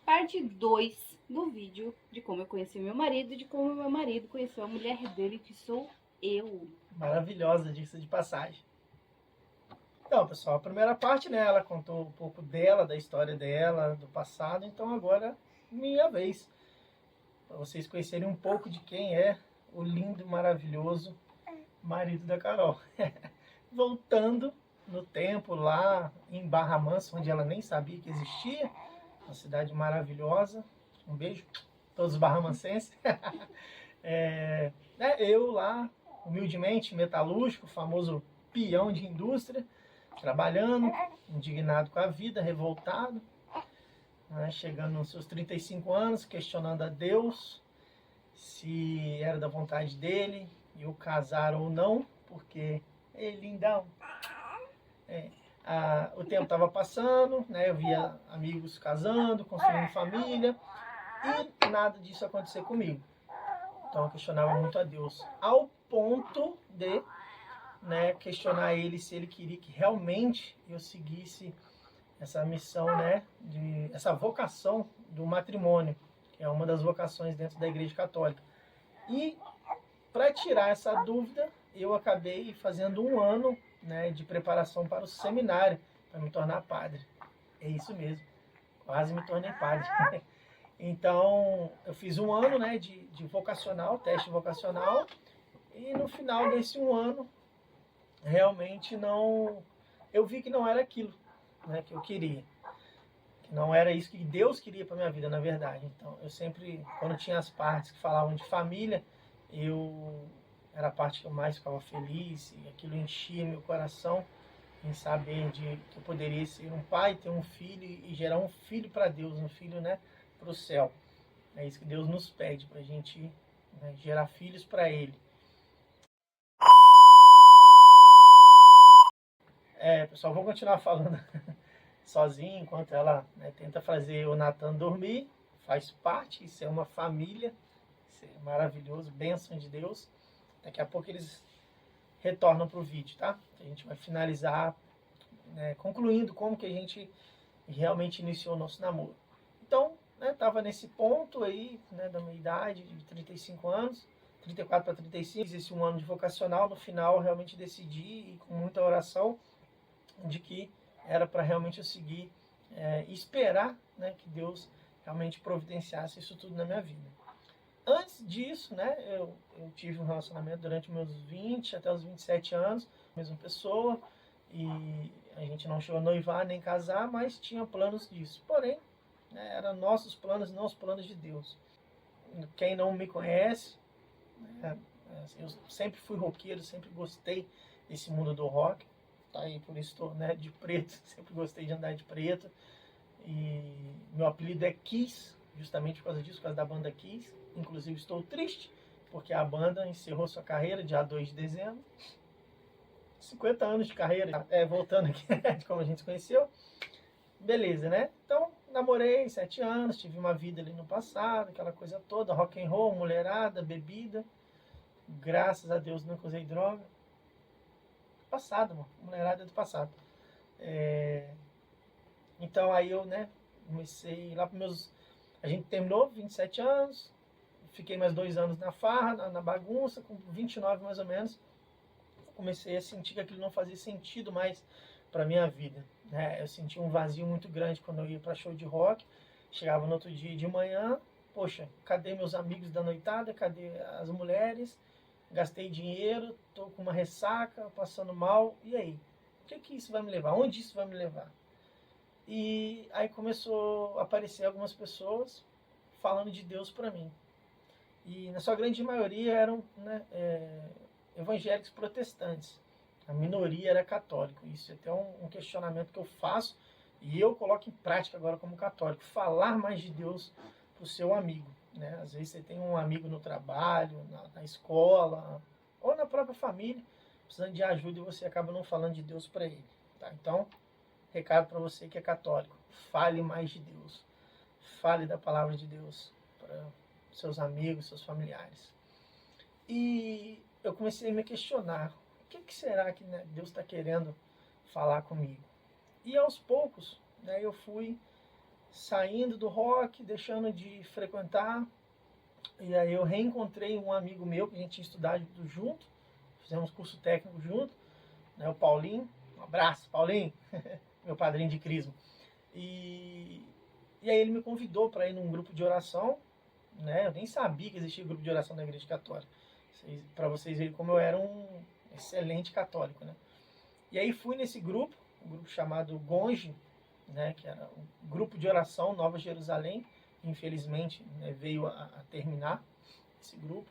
Parte 2 do vídeo de como eu conheci meu marido e de como meu marido conheceu a mulher dele, que sou eu. Maravilhosa, dica de passagem. Então, pessoal, a primeira parte, né, ela contou um pouco dela, da história dela, do passado, então agora minha vez, para vocês conhecerem um pouco de quem é o lindo e maravilhoso marido da Carol. Voltando no tempo lá em Barra Mansa, onde ela nem sabia que existia, uma cidade maravilhosa. Um beijo a todos os barramancenses. Eu lá, humildemente, metalúrgico, famoso peão de indústria, trabalhando, indignado com a vida, revoltado, né, chegando nos seus 35 anos, questionando a Deus se era da vontade dele eu casar ou não, porque lindão. O tempo estava passando, né, eu via amigos casando, construindo família, e nada disso acontecer comigo. Então eu questionava muito a Deus, ao ponto de, né, questionar ele se ele queria que realmente eu seguisse essa missão, né, essa vocação do matrimônio, que é uma das vocações dentro da Igreja Católica. E para tirar essa dúvida, eu acabei fazendo um ano, né, de preparação para o seminário, para me tornar padre. É isso mesmo, quase me tornei padre. Então, eu fiz um ano, né, de vocacional, teste vocacional, e no final desse um ano, realmente não, eu vi que não era aquilo, né, que eu queria. Que não era isso que Deus queria para minha vida, na verdade. Então, eu sempre, quando tinha as partes que falavam de família, era a parte que eu mais ficava feliz, e aquilo enchia meu coração em saber que eu poderia ser um pai, ter um filho e gerar um filho para Deus, um filho, né, para o céu. É isso que Deus nos pede, para a gente, né, gerar filhos para Ele. Pessoal, vou continuar falando sozinho enquanto ela, né, tenta fazer o Natan dormir. Faz parte, isso é uma família, isso é maravilhoso, bênção de Deus. Daqui a pouco eles retornam para o vídeo, tá? A gente vai finalizar, né, concluindo como que a gente realmente iniciou o nosso namoro. Então, estava nesse ponto aí, né, da minha idade, de 35 anos, 34 para 35, fiz esse um ano de vocacional. No final, realmente decidi, e com muita oração, de que era para realmente eu seguir e esperar, né, que Deus realmente providenciasse isso tudo na minha vida. Antes disso, né, eu tive um relacionamento durante meus 20 até os 27 anos, com a mesma pessoa, e a gente não chegou a noivar nem casar, mas tinha planos disso. Porém, né, eram nossos planos, não os planos de Deus. Quem não me conhece, né, eu sempre fui roqueiro, sempre gostei desse mundo do rock, tá aí, por isso estou, né, de preto, sempre gostei de andar de preto, e meu apelido é Kiss, justamente por causa disso, por causa da banda Kiss. Inclusive estou triste, porque a banda encerrou sua carreira dia 2 de dezembro. 50 anos de carreira, voltando aqui de como a gente se conheceu. Beleza, né? Então, namorei 7 anos, tive uma vida ali no passado, aquela coisa toda, rock and roll, mulherada, bebida. Graças a Deus nunca usei droga. Passado, mano. Mulherada é do passado. Então aí eu, né, comecei lá para meus... A gente terminou 27 anos, fiquei mais 2 anos na farra, na bagunça, com 29 mais ou menos, comecei a sentir que aquilo não fazia sentido mais para minha vida, né? Eu sentia um vazio muito grande quando eu ia para show de rock, chegava no outro dia de manhã, poxa, cadê meus amigos da noitada, cadê as mulheres, gastei dinheiro, tô com uma ressaca, passando mal, e aí? O que isso vai me levar? Onde isso vai me levar? E aí começou a aparecer algumas pessoas falando de Deus para mim. E na sua grande maioria eram, né, evangélicos protestantes. A minoria era católico. Isso é até um questionamento que eu faço e eu coloco em prática agora como católico. Falar mais de Deus para o seu amigo. Né? Às vezes você tem um amigo no trabalho, na escola, ou na própria família, precisando de ajuda, e você acaba não falando de Deus para ele. Tá? Então, recado para você que é católico: fale mais de Deus. Fale da palavra de Deus para seus amigos, seus familiares. E eu comecei a me questionar: o que será que, né, Deus está querendo falar comigo? E aos poucos, né, eu fui saindo do rock, deixando de frequentar. E aí eu reencontrei um amigo meu que a gente tinha estudado junto, fizemos curso técnico junto, né, o Paulinho. Um abraço, Paulinho, meu padrinho de crisma. E aí ele me convidou para ir num grupo de oração, né? Eu nem sabia que existia grupo de oração da Igreja Católica. Para vocês verem como eu era um excelente católico, né? E aí fui nesse grupo, um grupo chamado Gonge, né? Que era um grupo de oração Nova Jerusalém. Infelizmente, né, veio a terminar esse grupo.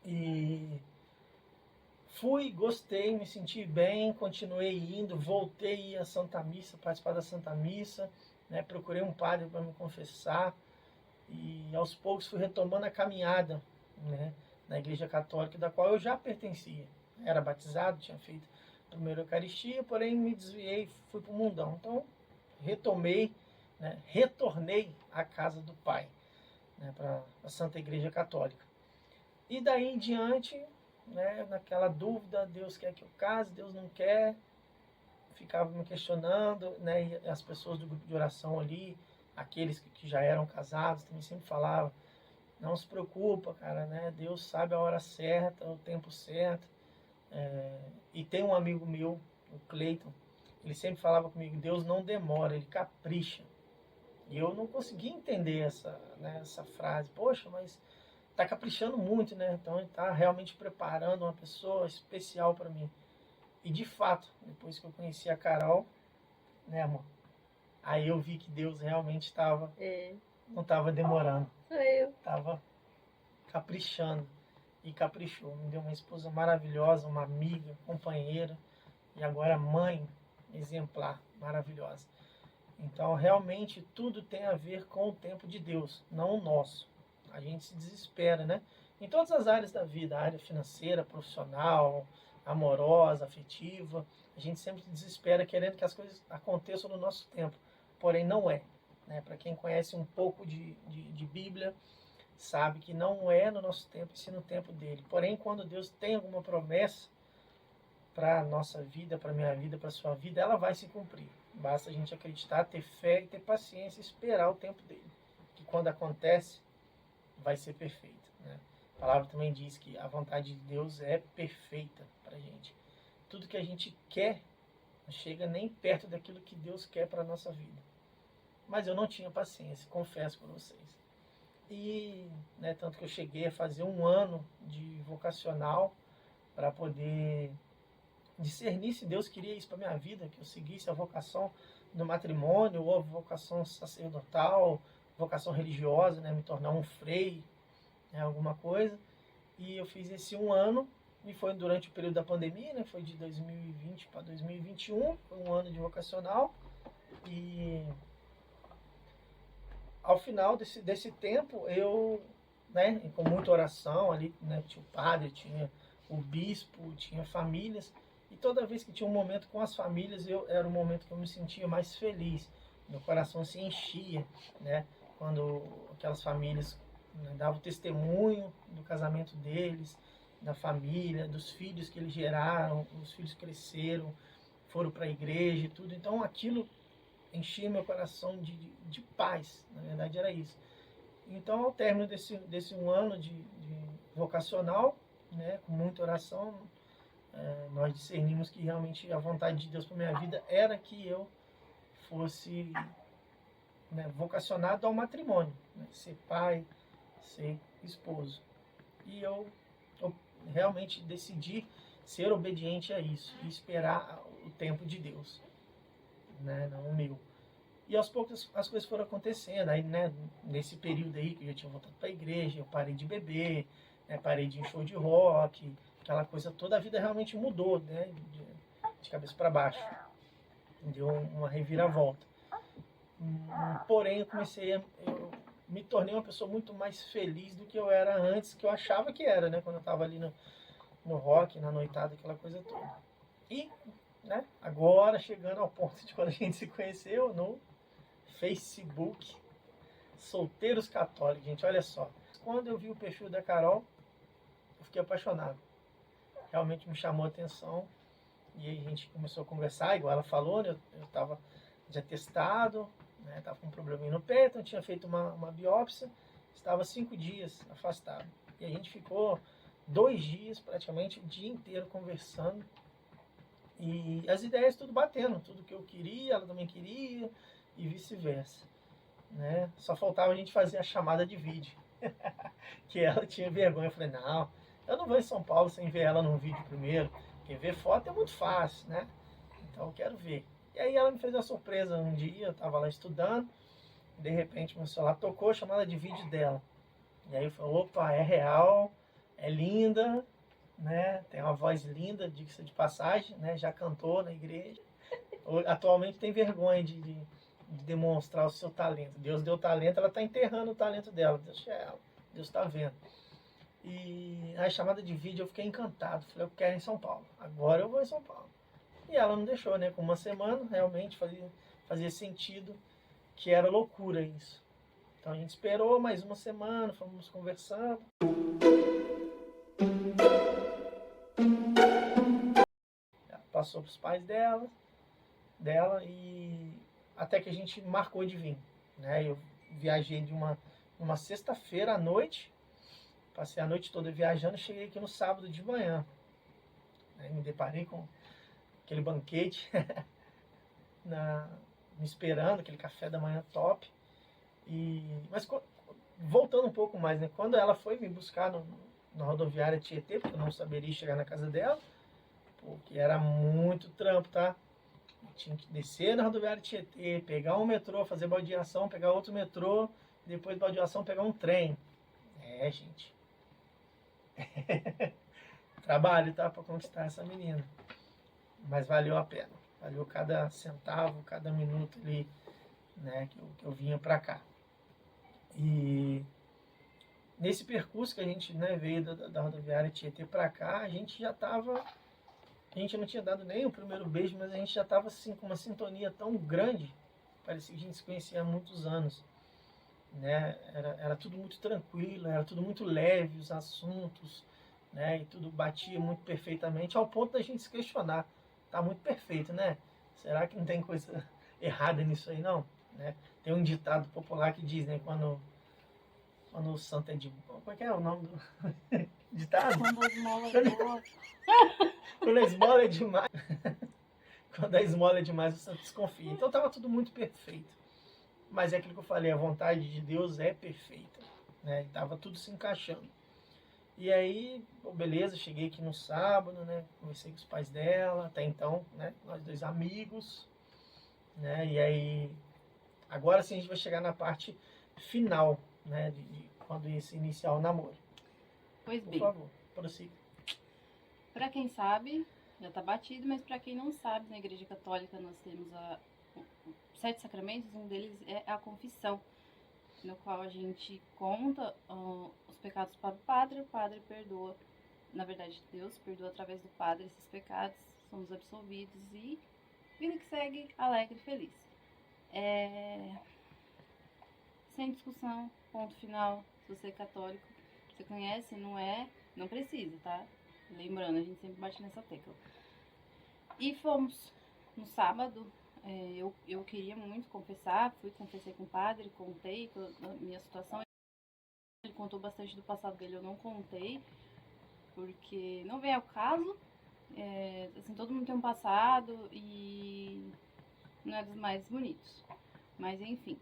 E fui, gostei, me senti bem, continuei indo, voltei a ir à Santa Missa, participar da Santa Missa, né? Procurei um padre para me confessar e aos poucos fui retomando a caminhada, né, na Igreja Católica, da qual eu já pertencia. Era batizado, tinha feito a primeira Eucaristia, porém me desviei, fui para o mundão. Então retomei, né, retornei à casa do Pai, né, para a Santa Igreja Católica. E daí em diante, né, naquela dúvida, Deus quer que eu case, Deus não quer, ficava me questionando, né, e as pessoas do grupo de oração ali, aqueles que já eram casados, também sempre falavam, não se preocupa, cara, né, Deus sabe a hora certa, o tempo certo. E tem um amigo meu, o Cleiton, ele sempre falava comigo, Deus não demora, ele capricha. E eu não conseguia entender essa frase, poxa, mas tá caprichando muito, né? Então ele tá realmente preparando uma pessoa especial para mim. E de fato, depois que eu conheci a Carol, né, amor? Aí eu vi que Deus realmente não estava demorando. Sou eu. Estava caprichando. E caprichou. Me deu uma esposa maravilhosa, uma amiga, companheira. E agora mãe exemplar, maravilhosa. Então realmente tudo tem a ver com o tempo de Deus, não o nosso. A gente se desespera, né? Em todas as áreas da vida, área financeira, profissional, amorosa, afetiva, a gente sempre se desespera querendo que as coisas aconteçam no nosso tempo, porém não é. Né? Para quem conhece um pouco de Bíblia, sabe que não é no nosso tempo, e sim no tempo dele. Porém, quando Deus tem alguma promessa para a nossa vida, para a minha vida, para a sua vida, ela vai se cumprir. Basta a gente acreditar, ter fé e ter paciência e esperar o tempo dele. Que quando acontece, vai ser perfeito. Né? A palavra também diz que a vontade de Deus é perfeita para a gente. Tudo que a gente quer não chega nem perto daquilo que Deus quer para a nossa vida. Mas eu não tinha paciência, confesso para vocês. E né, tanto que eu cheguei a fazer 1 ano de vocacional para poder discernir se Deus queria isso para minha vida, que eu seguisse a vocação do matrimônio ou a vocação sacerdotal, vocação religiosa, né, me tornar um frei, né, alguma coisa. E eu fiz esse 1 ano e foi durante o período da pandemia, né, foi de 2020 para 2021, foi 1 ano de vocacional. E ao final desse tempo, eu, né, com muita oração ali, né, tinha o padre, tinha o bispo, tinha famílias, e toda vez que tinha um momento com as famílias, era um momento que eu me sentia mais feliz, meu coração se enchia, né, quando aquelas famílias, né, davam testemunho do casamento deles, da família, dos filhos que eles geraram, os filhos cresceram, foram para a igreja e tudo, então aquilo enchia meu coração de paz, na verdade era isso. Então, ao término desse 1 ano de vocacional, né, com muita oração, nós discernimos que realmente a vontade de Deus para minha vida era que eu fosse, né, vocacionado ao matrimônio, né, ser pai, ser esposo. E eu realmente decidi ser obediente a isso e esperar o tempo de Deus, né, não o meu. E aos poucos as coisas foram acontecendo. Aí, né, nesse período aí que eu já tinha voltado para a igreja, eu parei de beber, né, parei de ir em show de rock, aquela coisa toda, a vida realmente mudou, né, de cabeça para baixo. Deu uma reviravolta. Porém, eu me tornei uma pessoa muito mais feliz do que eu era antes, que eu achava que era, né, quando eu estava ali no rock, na noitada, aquela coisa toda. E, né, agora chegando ao ponto de quando a gente se conheceu no Facebook, Solteiros Católicos, gente, olha só. Quando eu vi o perfil da Carol, eu fiquei apaixonado. Realmente me chamou a atenção. E aí a gente começou a conversar, igual ela falou, né? Eu estava de atestado, né? Estava com um probleminha no pé, então tinha feito uma biópsia, estava 5 dias afastado. E a gente ficou 2 dias, praticamente o dia inteiro conversando. E as ideias tudo batendo, tudo que eu queria, ela também queria, e vice-versa, né? Só faltava a gente fazer a chamada de vídeo, que ela tinha vergonha. Eu falei, não, eu não vou em São Paulo sem ver ela num vídeo primeiro, porque ver foto é muito fácil, né? Então eu quero ver. E aí ela me fez uma surpresa um dia, eu estava lá estudando, de repente meu celular tocou a chamada de vídeo dela. E aí eu falei, opa, é real, é linda, né? Tem uma voz linda, diga-se de passagem, né? Já cantou na igreja. Atualmente tem vergonha de demonstrar o seu talento. Deus deu talento, ela está enterrando o talento dela. Deixa ela, Deus está vendo. E na chamada de vídeo eu fiquei encantado. Falei, eu quero ir em São Paulo. Agora eu vou em São Paulo. E ela não deixou, né? Com uma semana, realmente fazia sentido que era loucura isso. Então a gente esperou mais uma semana, fomos conversando. Ela passou para os pais dela e até que a gente marcou de vir, né? Eu viajei de uma sexta-feira à noite, passei a noite toda viajando, cheguei aqui no sábado de manhã, né? Me deparei com aquele banquete me esperando, aquele café da manhã top. Mas voltando um pouco mais, né? Quando ela foi me buscar na rodoviária Tietê, porque eu não saberia chegar na casa dela, porque era muito trampo, tá? Eu tinha que descer na rodoviária Tietê, pegar um metrô, fazer baldeação, pegar outro metrô, depois de baldeação pegar um trem. É, gente. Trabalho, tá? Pra conquistar essa menina. Mas valeu a pena. Valeu cada centavo, cada minuto ali, né, que eu vinha pra cá. E nesse percurso que a gente, né, veio da rodoviária Tietê pra cá, a gente já tava... A gente não tinha dado nem o primeiro beijo, mas a gente já estava assim, com uma sintonia tão grande, parecia que a gente se conhecia há muitos anos, né? Era tudo muito tranquilo, era tudo muito leve, os assuntos, né? E tudo batia muito perfeitamente, ao ponto da gente se questionar. Tá muito perfeito, né? Será que não tem coisa errada nisso aí, não? Né? Tem um ditado popular que diz, né? Quando o santo é de... Como é que é o nome do ditado? Quando a esmola é boa. Quando a esmola é demais... Quando a esmola é demais, o santo desconfia. Então estava tudo muito perfeito. Mas é aquilo que eu falei, a vontade de Deus é perfeita, né? Estava tudo se encaixando. E aí, beleza, cheguei aqui no sábado, né? Conversei com os pais dela, até então, né? Nós dois amigos, né? E aí, agora sim a gente vai chegar na parte final, né? De quando ia se iniciar o namoro. Pois Por bem, favor, prossiga. pra quem sabe, já tá batido, mas pra quem não sabe, na Igreja Católica nós temos 7 sacramentos, um deles é a confissão, no qual a gente conta os pecados para o padre perdoa, na verdade Deus perdoa através do padre esses pecados, somos absolvidos e vida que segue, alegre e feliz. Sem discussão, ponto final. Se você é católico, você conhece, não é, não precisa, tá? Lembrando, a gente sempre bate nessa tecla. E fomos no sábado, eu queria muito confessar, confessei com o padre, contei toda a minha situação. Ele contou bastante do passado dele, eu não contei, porque não vem ao caso. Assim, todo mundo tem um passado e não é dos mais bonitos. Mas enfim.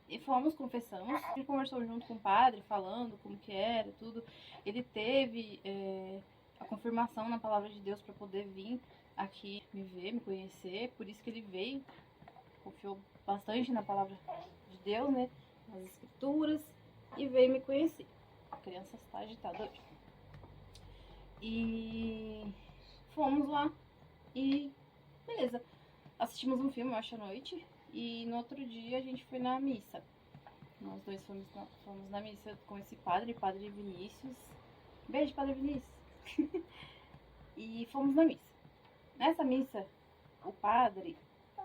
E fomos, confessamos, a gente conversou junto com o padre, falando como que era, tudo. Ele teve a confirmação na palavra de Deus para poder vir aqui me ver, me conhecer, por isso que ele veio, confiou bastante na palavra de Deus, né, nas escrituras, e veio me conhecer. A criança está agitada hoje. E fomos lá e beleza, assistimos um filme, eu acho, à noite, e no outro dia a gente foi na missa. Nós dois fomos na missa com esse padre Vinícius. Beijo, padre Vinícius. E fomos na missa. Nessa missa, o padre,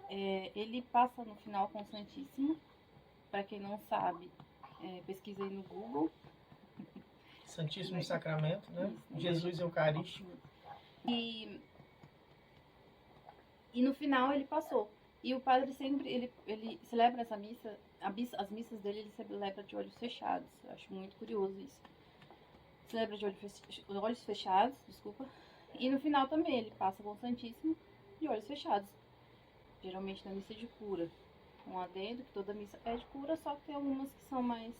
ele passa no final com o Santíssimo. Para quem não sabe, pesquisa aí no Google. Santíssimo Sacramento, né? Isso, Jesus Eucarístico. E no final ele passou. E o padre sempre, ele celebra essa missa, as missas dele ele celebra de olhos fechados. Eu acho muito curioso isso. Celebra de olhos fechados, desculpa. E no final também ele passa com o Santíssimo de olhos fechados. Geralmente na missa de cura. Um adendo que toda missa é de cura, só que tem algumas que são mais,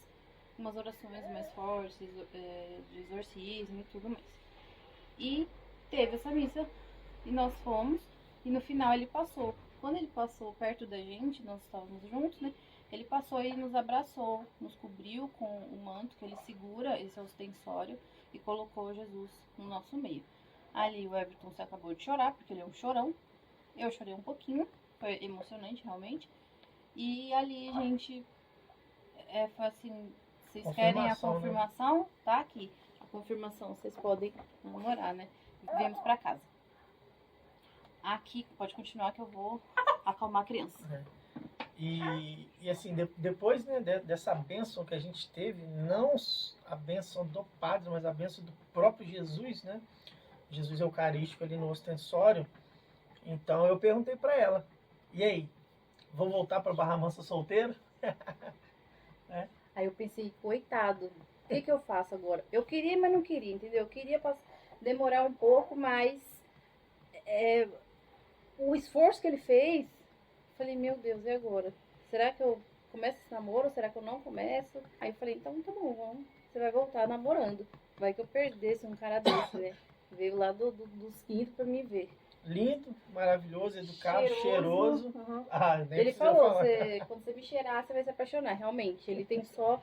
umas orações mais fortes, de exorcismo e tudo mais. E teve essa missa e nós fomos, e no final ele passou. Quando ele passou perto da gente, nós estávamos juntos, né? Ele passou e nos abraçou, nos cobriu com o manto que ele segura, esse é o ostensório, e colocou Jesus no nosso meio. Ali o Everton se acabou de chorar, porque ele é um chorão. Eu chorei um pouquinho, foi emocionante realmente. E ali, gente, foi assim, vocês querem a confirmação? Né? Tá aqui. A confirmação, vocês podem namorar, né? Viemos pra casa. Aqui, pode continuar que eu vou acalmar a criança. E assim, depois, né, dessa bênção que a gente teve, não a bênção do padre, mas a bênção do próprio Jesus, né? Jesus Eucarístico ali no ostensório. Então eu perguntei para ela, e aí, vou voltar para Barra Mansa solteiro? Aí eu pensei, coitado, o que eu faço agora? Eu queria, mas não queria, entendeu? Eu queria demorar um pouco, mas o esforço que ele fez, falei, meu Deus, e agora? Será que eu começo esse namoro? Será que eu não começo? Aí eu falei, então tá bom, você vai voltar namorando. Vai que eu perdesse um cara desse, né? Veio lá dos quintos pra me ver. Lindo, maravilhoso, educado, cheiroso. Uhum. Ele falou, quando você me cheirar, você vai se apaixonar. Realmente, ele tem só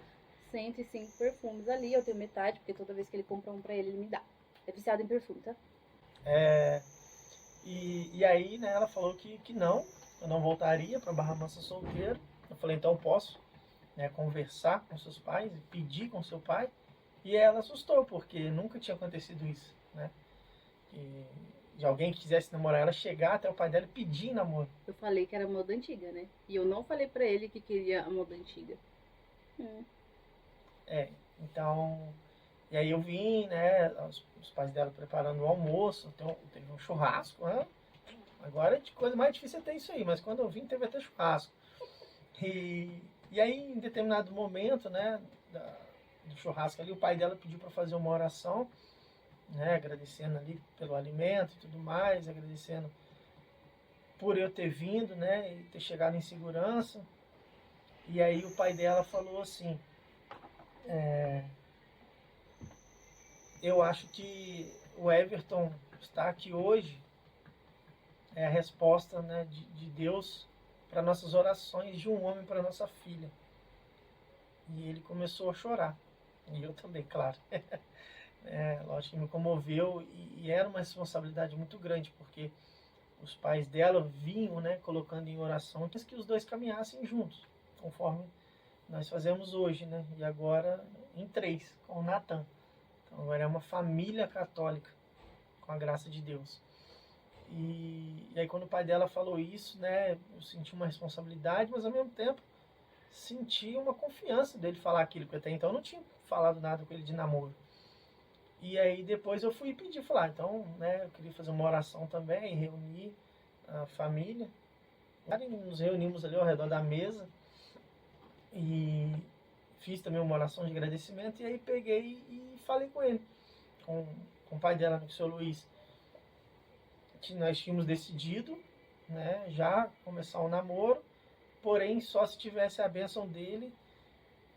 105 perfumes ali, eu tenho metade, porque toda vez que ele compra um pra ele me dá. É viciado em perfume, tá? E aí, né, ela falou que não, eu não voltaria para Barra Mansa solteiro. Eu falei, então posso, né, conversar com seus pais, pedir com seu pai. E ela assustou, porque nunca tinha acontecido isso, né? De alguém que quisesse namorar ela chegar até o pai dela e pedir namoro. Eu falei que era moda antiga, né? E eu não falei pra ele que queria a moda antiga. Então... E aí eu vim, né, os pais dela preparando o almoço, teve um churrasco, né? Agora a coisa mais difícil é ter isso aí, mas quando eu vim teve até churrasco. E aí em determinado momento, né, do churrasco ali, o pai dela pediu para fazer uma oração, né, agradecendo ali pelo alimento e tudo mais, agradecendo por eu ter vindo, né, e ter chegado em segurança. E aí o pai dela falou assim, eu acho que o Everton está aqui hoje é a resposta, né, de Deus para nossas orações de um homem para nossa filha. E ele começou a chorar. E eu também, claro. Lógico que me comoveu e era uma responsabilidade muito grande, porque os pais dela vinham, né, colocando em oração que os dois caminhassem juntos, conforme nós fazemos hoje, né? E agora em 3, com o Natan. Então agora é uma família católica, com a graça de Deus. E aí quando o pai dela falou isso, né, eu senti uma responsabilidade, mas ao mesmo tempo senti uma confiança dele falar aquilo, porque até então eu não tinha falado nada com ele de namoro. E aí depois eu fui pedir, falar, então, né, eu queria fazer uma oração também, reunir a família. E nos reunimos ali ao redor da mesa e fiz também uma oração de agradecimento, e aí peguei e falei com ele, com o pai dela, com o senhor Luiz, que nós tínhamos decidido, né, já começar o namoro, porém só se tivesse a bênção dele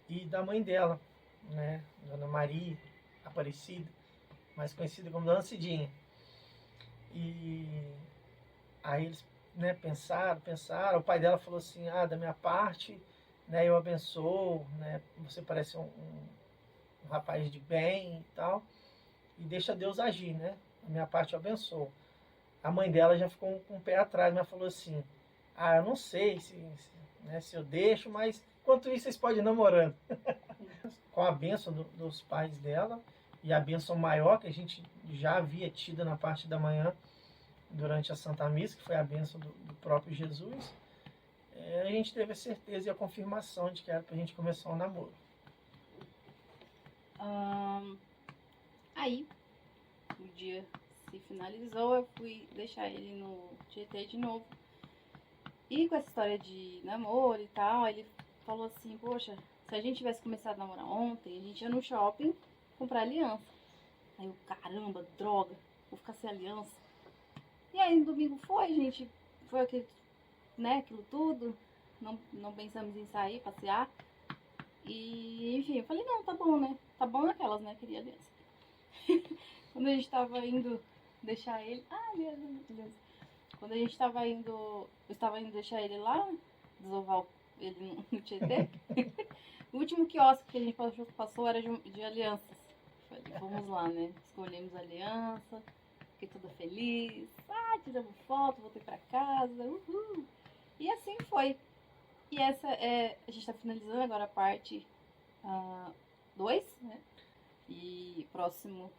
e da mãe dela, né, Dona Maria Aparecida, mais conhecida como Dona Cidinha. E aí eles, né, pensaram, o pai dela falou assim, da minha parte, né, eu abençoo, né, você parece um rapaz de bem e tal, e deixa Deus agir, né, da minha parte eu abençoo. A mãe dela já ficou com o pé atrás, mas falou assim, eu não sei se eu deixo, mas enquanto isso vocês podem ir namorando. Com a bênção dos pais dela e a bênção maior que a gente já havia tido na parte da manhã durante a Santa Missa, que foi a bênção do próprio Jesus, a gente teve a certeza e a confirmação de que era pra gente começar um namoro. Aí, o dia se finalizou, eu fui deixar ele no Tietê de novo. E com essa história de namoro e tal, ele falou assim, poxa, se a gente tivesse começado a namorar ontem, a gente ia no shopping comprar aliança. Aí eu, caramba, droga, vou ficar sem aliança. E aí no domingo foi, a gente foi aquele, né, aquilo tudo, não pensamos em sair, passear. E enfim, eu falei, não, tá bom, né? Tá bom naquelas, né? Queria aliança. Quando a gente tava indo deixar ele. Ai, meu Deus. Quando a gente tava indo. Eu estava indo deixar ele lá, desovar ele no Tietê. O último quiosque que a gente passou era de alianças. Falei, vamos lá, né? Escolhemos a aliança, fiquei toda feliz. Ah, tiramos foto, voltei pra casa. Uhul. E assim foi. E essa é. A gente tá finalizando agora a parte 2, né? E próxima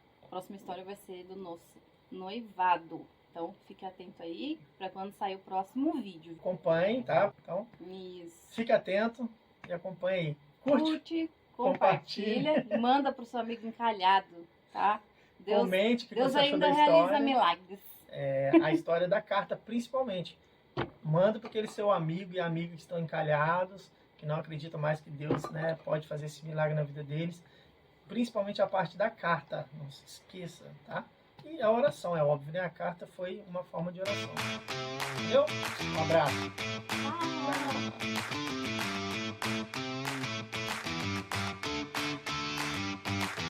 história vai ser do nosso noivado. Então fique atento aí para quando sair o próximo vídeo. Acompanhe, tá? Então, Isso. fique atento e acompanhe aí. Curte, compartilha e manda pro seu amigo encalhado, tá? Comente o que Deus você achou ainda da realiza história. milagres. A história da carta, principalmente. Manda para aquele seu amigo e amiga que estão encalhados, que não acreditam mais que Deus, né, pode fazer esse milagre na vida deles. Principalmente a parte da carta, não se esqueça, tá? E a oração, é óbvio, né? A carta foi uma forma de oração. Entendeu? Um abraço. Ah.